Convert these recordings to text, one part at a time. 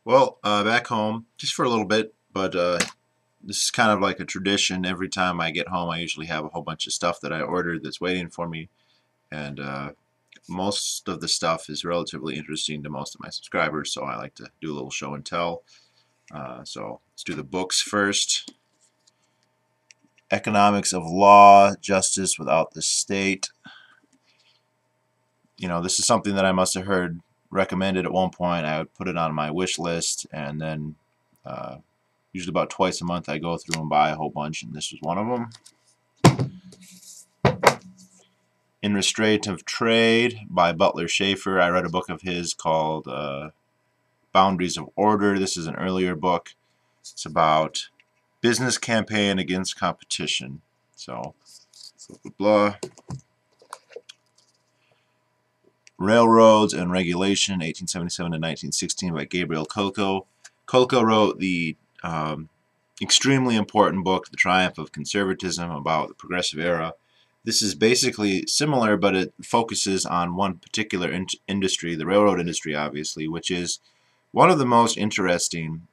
Back home, just for a little bit, but this is kind of like a tradition. Every time I get home, I usually have a whole bunch of stuff that I ordered that's waiting for me, and most of the stuff is relatively interesting to most of my subscribers, so I like to do a little show and tell. So let's do the books first. Economics of Law, Justice Without the State. You know, this is something that I must have heard recommended at one point. I would put it on my wish list, and then usually about twice a month I go through and buy a whole bunch, and this was one of them. In Restraint of Trade by Butler Schaefer. I read a book of his called Boundaries of Order. This is an earlier book. It's about business campaign against competition. So, blah, blah, blah. Railroads and Regulation, 1877 to 1916 by Gabriel Kolko. Kolko wrote the extremely important book, The Triumph of Conservatism, about the Progressive Era. This is basically similar, but it focuses on one particular industry, the railroad industry, obviously, which is one of the most interesting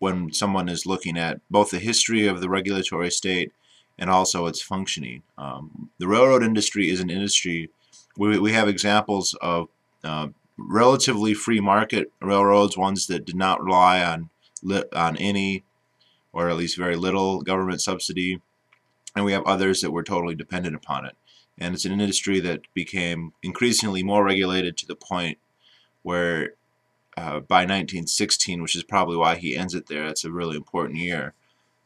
when someone is looking at both the history of the regulatory state and also its functioning. The railroad industry is an industry. We have examples of relatively free market railroads, ones that did not rely on any, or at least very little, government subsidy, and we have others that were totally dependent upon it. And it's an industry that became increasingly more regulated to the point where by 1916, which is probably why he ends it there, that's a really important year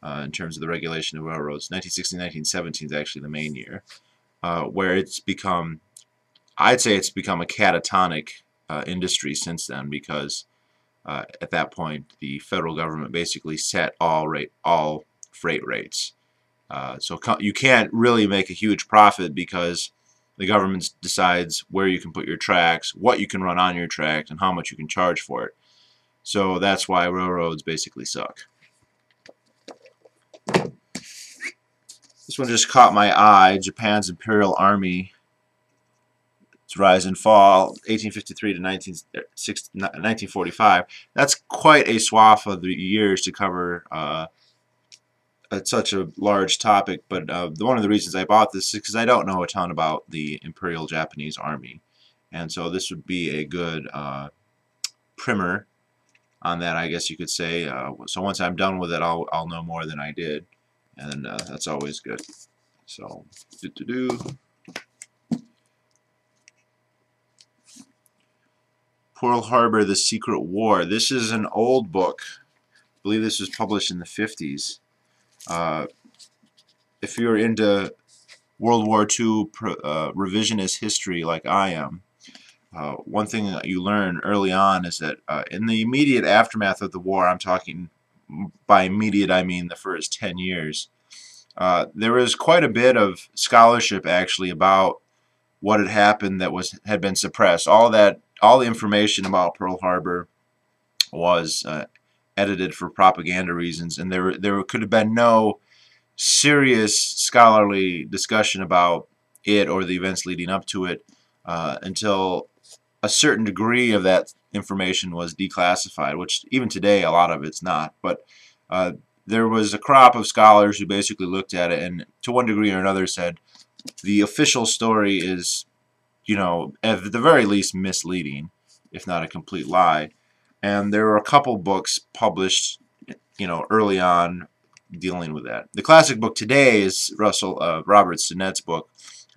in terms of the regulation of railroads. 1916-1917 is actually the main year, where it's become, I'd say it's become a catatonic industry since then, because at that point the federal government basically set all freight rates. So you can't really make a huge profit because the government decides where you can put your tracks, what you can run on your tracks, and how much you can charge for it. So that's why railroads basically suck. This one just caught my eye. Japan's Imperial Army, its rise and fall, 1853 to 1945. That's quite a swath of the years to cover such a large topic, but one of the reasons I bought this is because I don't know a ton about the Imperial Japanese Army, and so this would be a good primer on that, I guess you could say. So once I'm done with it, I'll know more than I did, and that's always good. So, Pearl Harbor: The Secret War. This is an old book. I believe this was published in the 50s. If you're into World War II revisionist history like I am, one thing that you learn early on is that in the immediate aftermath of the war, I'm talking by immediate I mean the first 10 years, there was quite a bit of scholarship actually about what had happened that had been suppressed. All the information about Pearl Harbor was edited for propaganda reasons, and there could have been no serious scholarly discussion about it or the events leading up to it until a certain degree of that information was declassified, which even today a lot of it's not. But there was a crop of scholars who basically looked at it and to one degree or another said the official story is, you know, at the very least misleading, if not a complete lie. And there were a couple books published, you know, early on dealing with that. The classic book today is Robert Sinnett's book,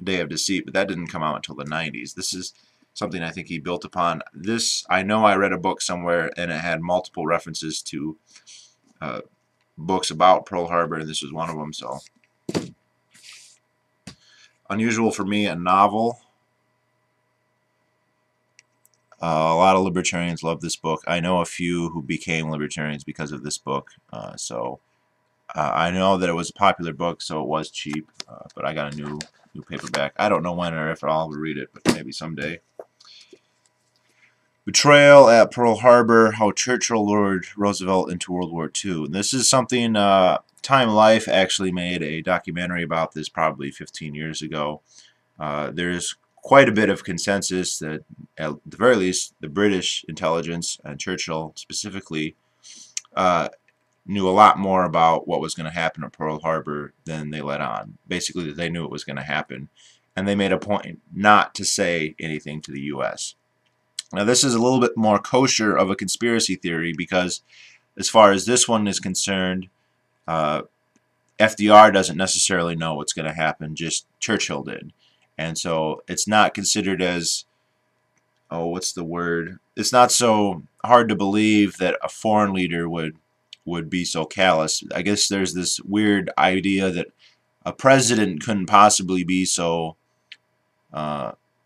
Day of Deceit, but that didn't come out until the 90s. This is something I think he built upon. This, I know I read a book somewhere and it had multiple references to books about Pearl Harbor, and this was one of them. So, unusual for me, a novel. A lot of libertarians love this book. I know a few who became libertarians because of this book. I know that it was a popular book, so it was cheap. But I got a new paperback. I don't know when or if I'll ever read it, but maybe someday. Betrayal at Pearl Harbor: How Churchill Lured Roosevelt into World War II. And this is something Time Life actually made a documentary about this probably 15 years ago. There's quite a bit of consensus that, at the very least, the British intelligence, and Churchill specifically, knew a lot more about what was going to happen at Pearl Harbor than they let on. Basically, that they knew it was going to happen, and they made a point not to say anything to the U.S. Now, this is a little bit more kosher of a conspiracy theory because, as far as this one is concerned, FDR doesn't necessarily know what's going to happen, just Churchill did. And so it's not considered as, oh, what's the word? It's not so hard to believe that a foreign leader would be so callous. I guess there's this weird idea that a president couldn't possibly be so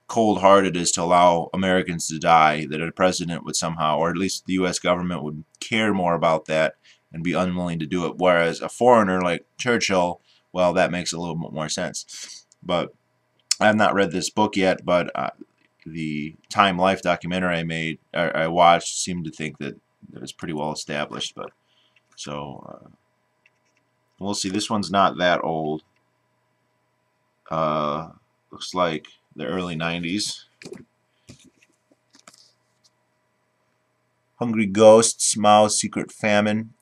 cold-hearted as to allow Americans to die, that a president would somehow, or at least the U.S. government would care more about that and be unwilling to do it, whereas a foreigner like Churchill, well, that makes a little bit more sense. But I have not read this book yet, but the Time Life documentary I watched seemed to think that it was pretty well established. But so we'll see. This one's not that old. Looks like the early 90s. Hungry Ghosts, Mao's Secret Famine.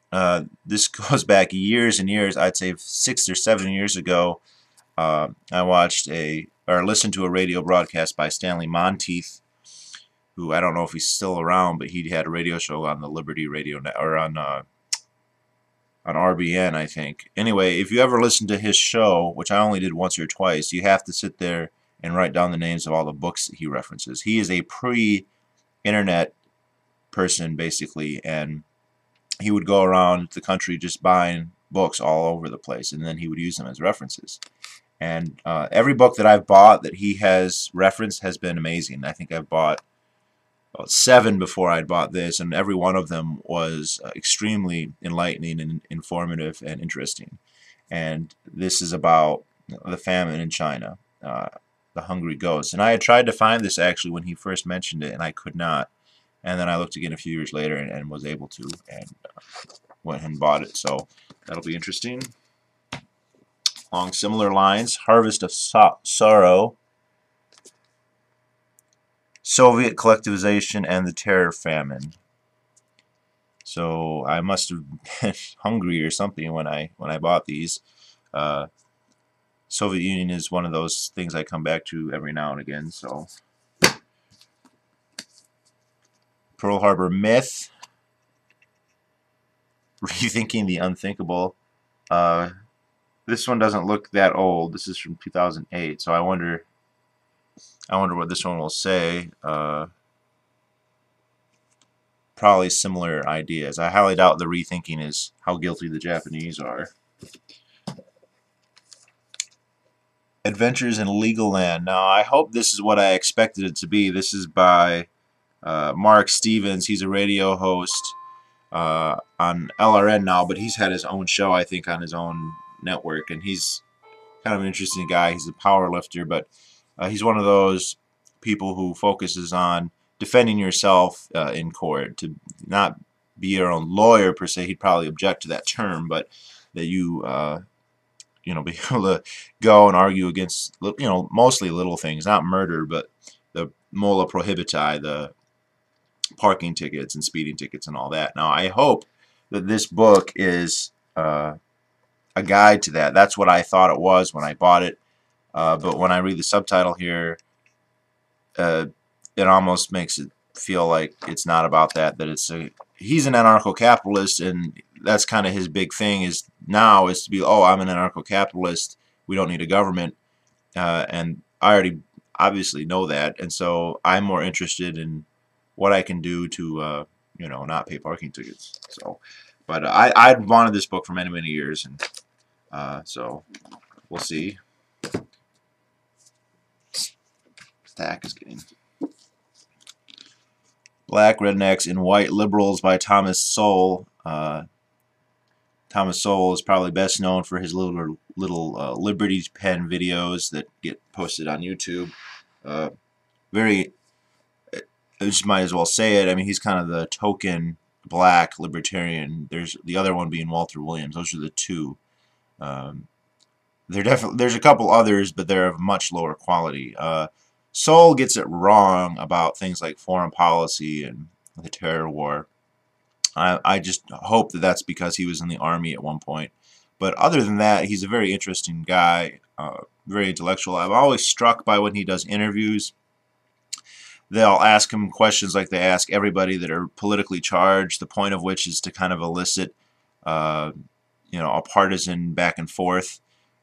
This goes back years and years. I'd say 6 or 7 years ago. I watched listened to a radio broadcast by Stanley Monteith, who I don't know if he's still around, but he had a radio show on the Liberty Radio or on RBN, I think. Anyway, if you ever listen to his show, which I only did once or twice, you have to sit there and write down the names of all the books that he references. He is a pre-internet person, basically, and he would go around the country just buying books all over the place, and then he would use them as references. And every book that I've bought that he has referenced has been amazing. I think I've bought about 7 before I'd bought this, and every one of them was extremely enlightening and informative and interesting. And this is about the famine in China, the Hungry Ghosts. And I had tried to find this actually when he first mentioned it, and I could not. And then I looked again a few years later and was able to, and went and bought it. So that'll be interesting. Along similar lines, Harvest of Sorrow, Soviet Collectivization and the Terror Famine. So I must have been hungry or something when I bought these. Soviet Union is one of those things I come back to every now and again. So Pearl Harbor Myth, Rethinking the Unthinkable. This one doesn't look that old. This is from 2008, so I wonder what this one will say. Probably similar ideas. I highly doubt the rethinking is how guilty the Japanese are. Adventures in Legal Land. Now, I hope this is what I expected it to be. This is by Mark Stevens. He's a radio host on LRN now, but he's had his own show, I think, on his own network, and he's kind of an interesting guy. He's a power lifter, but he's one of those people who focuses on defending yourself in court, to not be your own lawyer per se. He'd probably object to that term, but that you be able to go and argue against, mostly little things, not murder, but the mola prohibiti, the parking tickets and speeding tickets and all that. Now, I hope that this book is a guide to that. That's what I thought it was when I bought it. But when I read the subtitle here, it almost makes it feel like it's not about that. That he's an anarcho-capitalist, and that's kind of his big thing is to be, oh, I'm an anarcho-capitalist. We don't need a government, and I already obviously know that, and so I'm more interested in what I can do to not pay parking tickets. So, but I'd wanted this book for many, many years, and so we'll see. Stack is getting Black Rednecks and White Liberals by Thomas Sowell. Thomas Sowell is probably best known for his little Liberty Pen videos that get posted on YouTube. I just might as well say it. I mean, he's kind of the token black libertarian. There's the other one being Walter Williams. Those are the two. There's a couple others, but they're of much lower quality. Sol gets it wrong about things like foreign policy and the terror war. I just hope that that's because he was in the army at one point. But other than that, he's a very interesting guy, very intellectual. I'm always struck by when he does interviews. They'll ask him questions like they ask everybody that are politically charged, the point of which is to kind of elicit a partisan back and forth.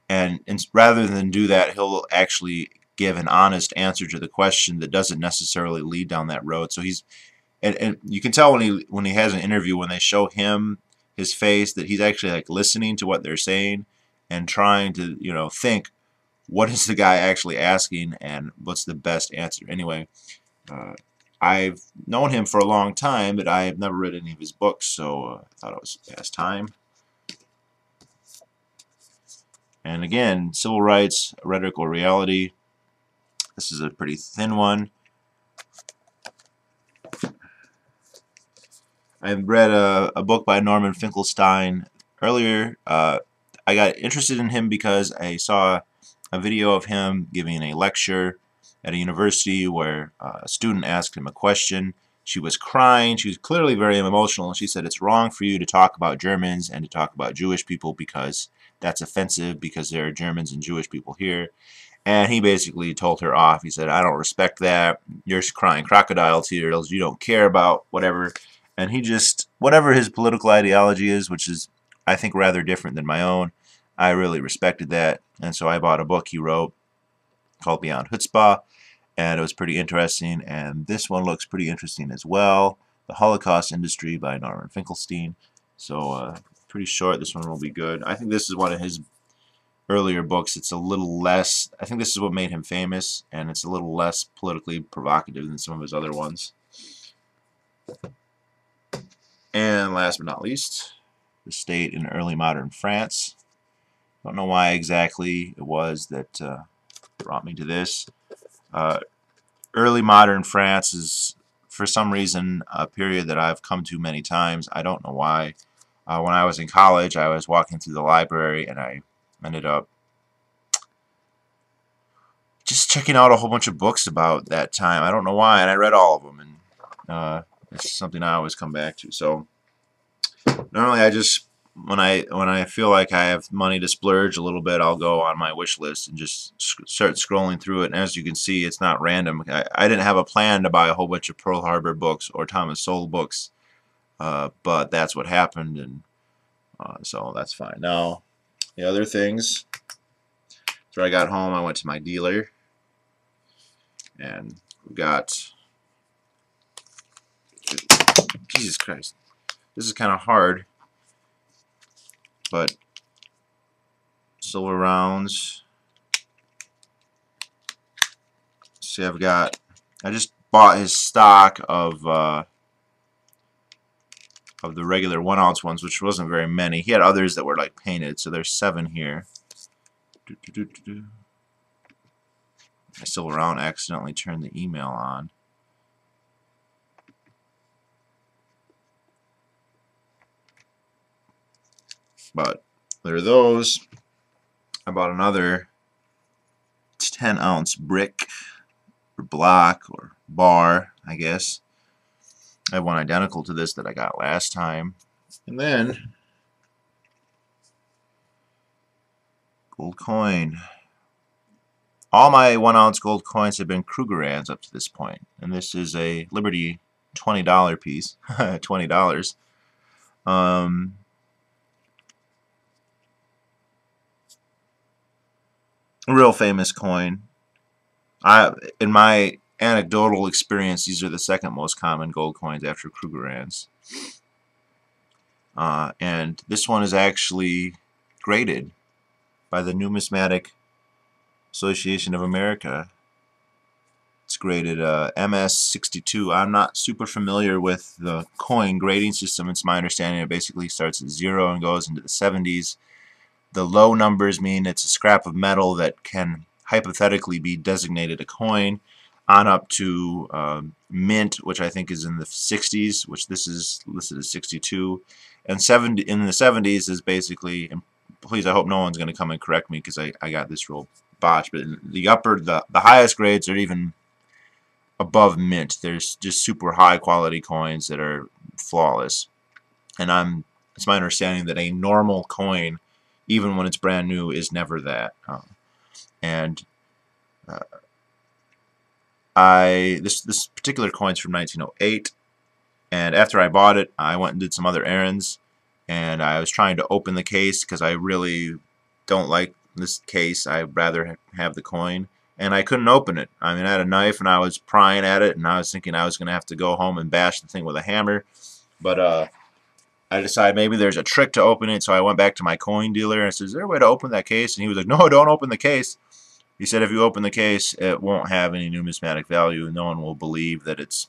And rather than do that, he'll actually give an honest answer to the question that doesn't necessarily lead down that road. So he's and you can tell when he has an interview, when they show him his face, that he's actually like listening to what they're saying and trying to think, what is the guy actually asking and what's the best answer. Anyway, I've known him for a long time, but I have never read any of his books, so I thought it was past time. And again, Civil Rights, Rhetoric or Reality. This is a pretty thin one. I read a book by Norman Finkelstein earlier. I got interested in him because I saw a video of him giving a lecture at a university where a student asked him a question. She was crying. She was clearly very emotional. And she said, it's wrong for you to talk about Germans and to talk about Jewish people because that's offensive because there are Germans and Jewish people here. And he basically told her off. He said, I don't respect that. You're crying crocodile tears. You don't care about whatever. And he just, whatever his political ideology is, which is, I think, rather different than my own, I really respected that. And so I bought a book he wrote called Beyond Chutzpah, and it was pretty interesting. And this one looks pretty interesting as well. The Holocaust Industry by Norman Finkelstein. So pretty short. This one will be good. I think this is one of his earlier books. It's a little less, I think this is what made him famous, and it's a little less politically provocative than some of his other ones. And last but not least, The State in Early Modern France. Don't know why exactly it was that brought me to this. Early modern France is, for some reason, a period that I've come to many times. I don't know why. When I was in college, I was walking through the library and I ended up just checking out a whole bunch of books about that time. I don't know why, and I read all of them, and it's something I always come back to. So normally I just, when I feel like I have money to splurge a little bit, I'll go on my wish list and just start scrolling through it. And as you can see, it's not random. I didn't have a plan to buy a whole bunch of Pearl Harbor books or Thomas Sowell books, but that's what happened, and so that's fine. Now, the other things, after I got home, I went to my dealer, and we got, Jesus Christ, this is kind of hard, but silver rounds. See, I just bought his stock of the regular 1-ounce ones, which wasn't very many. He had others that were like painted, so there's 7 here. My silver round accidentally turned the email on. But there are those. I bought another 10-ounce brick or block or bar, I guess. I have one identical to this that I got last time. And then gold coin. All my 1-ounce gold coins have been Krugerrands up to this point. And this is a Liberty $20 piece. $20. A real famous coin. In my anecdotal experience, these are the second most common gold coins after Krugerrands. And this one is actually graded by the Numismatic Association of America. It's graded MS62. I'm not super familiar with the coin grading system. It's my understanding it basically starts at 0 and goes into the 70s. The low numbers mean it's a scrap of metal that can hypothetically be designated a coin, on up to mint, which I think is in the 60s, which this is listed as 62, and in the 70s is basically, and please, I hope no one's going to come and correct me because I got this real botched, but in the highest grades are even above mint. There's just super high quality coins that are flawless. And it's my understanding that a normal coin, even when it's brand new, is never that. And this particular coin's from 1908, and after I bought it, I went and did some other errands, and I was trying to open the case because I really don't like this case. I'd rather have the coin, and I couldn't open it. I mean, I had a knife and I was prying at it, and I was thinking I was going to have to go home and bash the thing with a hammer, but I decided maybe there's a trick to open it, so I went back to my coin dealer and I said, "Is there a way to open that case?" And he was like, "No, don't open the case." He said, "If you open the case, it won't have any numismatic value, and no one will believe that it's,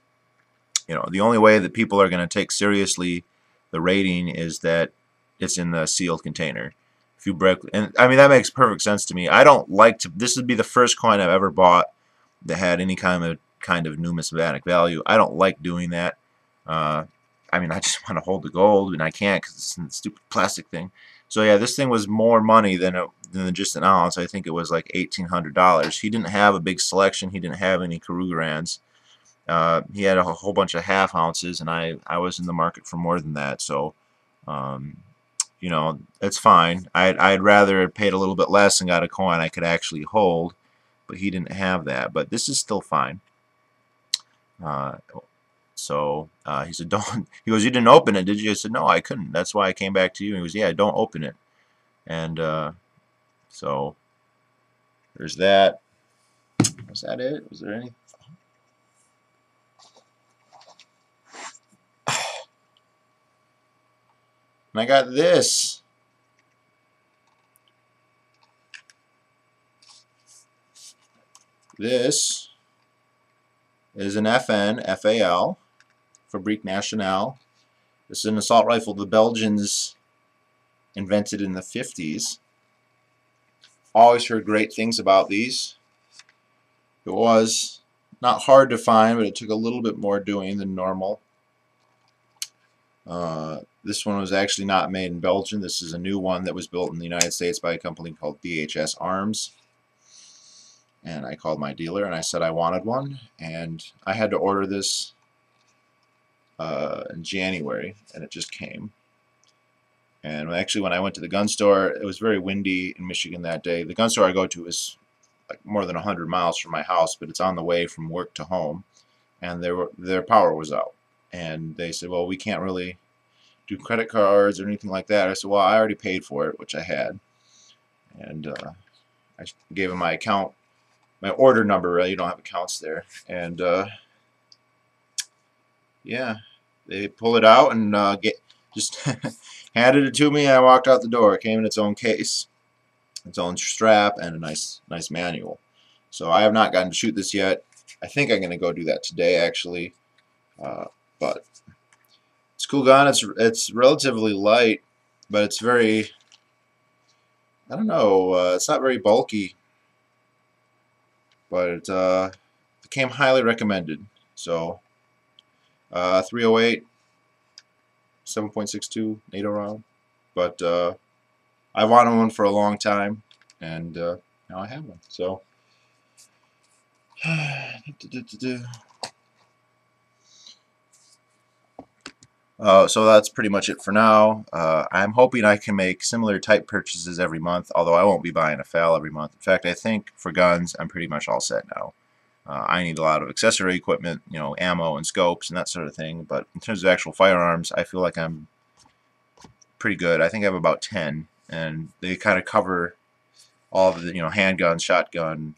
the only way that people are going to take seriously the rating is that it's in the sealed container. If you break, and I mean that makes perfect sense to me. I don't like to. This would be the first coin I've ever bought that had any kind of numismatic value. I don't like doing that. I mean, I just want to hold the gold, and I can't because it's in the stupid plastic thing. So yeah, this thing was more money than just an ounce. I think it was like $1,800. He didn't have a big selection. He didn't have any Krugerrands. He had a whole bunch of half ounces, and I was in the market for more than that. So, it's fine. I'd rather have paid a little bit less and got a coin I could actually hold, but he didn't have that. But this is still fine. So he said, "Don't." He goes, "You didn't open it, did you?" I said, "No, I couldn't. That's why I came back to you." And he goes, "Yeah, don't open it." And so there's that. Was that it? Was there any? And I got this. This is an FAL, Fabrique Nationale. This is an assault rifle the Belgians invented in the 50s. Always heard great things about these. It was not hard to find, but it took a little bit more doing than normal. This one was actually not made in Belgium. This is a new one that was built in the United States by a company called BHS Arms. And I called my dealer and I said I wanted one, and I had to order this in January, and it just came. And actually, when I went to the gun store, it was very windy in Michigan that day. The gun store I go to is like more than 100 miles from my house, but it's on the way from work to home, and their power was out. And they said, "Well, we can't really do credit cards or anything like that." I said, "Well, I already paid for it," which I had. And I gave them my account, my order number. You don't have accounts there. And yeah, they pulled it out and just handed it to me, and I walked out the door. It came in its own case, its own strap, and a nice manual. So I have not gotten to shoot this yet. I think I'm going to go do that today, actually. But it's a cool gun. It's relatively light, but it's very, I don't know, it's not very bulky. But it became highly recommended. So 308, 7.62 NATO round. But I wanted one for a long time, and now I have one. So so that's pretty much it for now. I'm hoping I can make similar type purchases every month, although I won't be buying a FAL every month. In fact, I think for guns, I'm pretty much all set now. I need a lot of accessory equipment, ammo and scopes and that sort of thing. But in terms of actual firearms, I feel like I'm pretty good. I think I have about 10, and they kind of cover all of the, handgun, shotgun,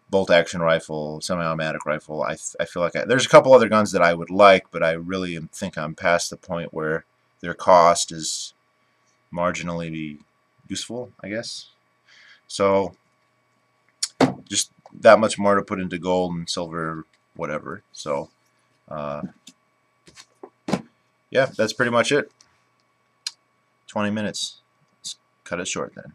bolt-action rifle, semi-automatic rifle. I feel like there's a couple other guns that I would like, but I really think I'm past the point where their cost is marginally useful, I guess. So just that much more to put into gold and silver, whatever. So yeah, that's pretty much it. 20 minutes. Let's cut it short then.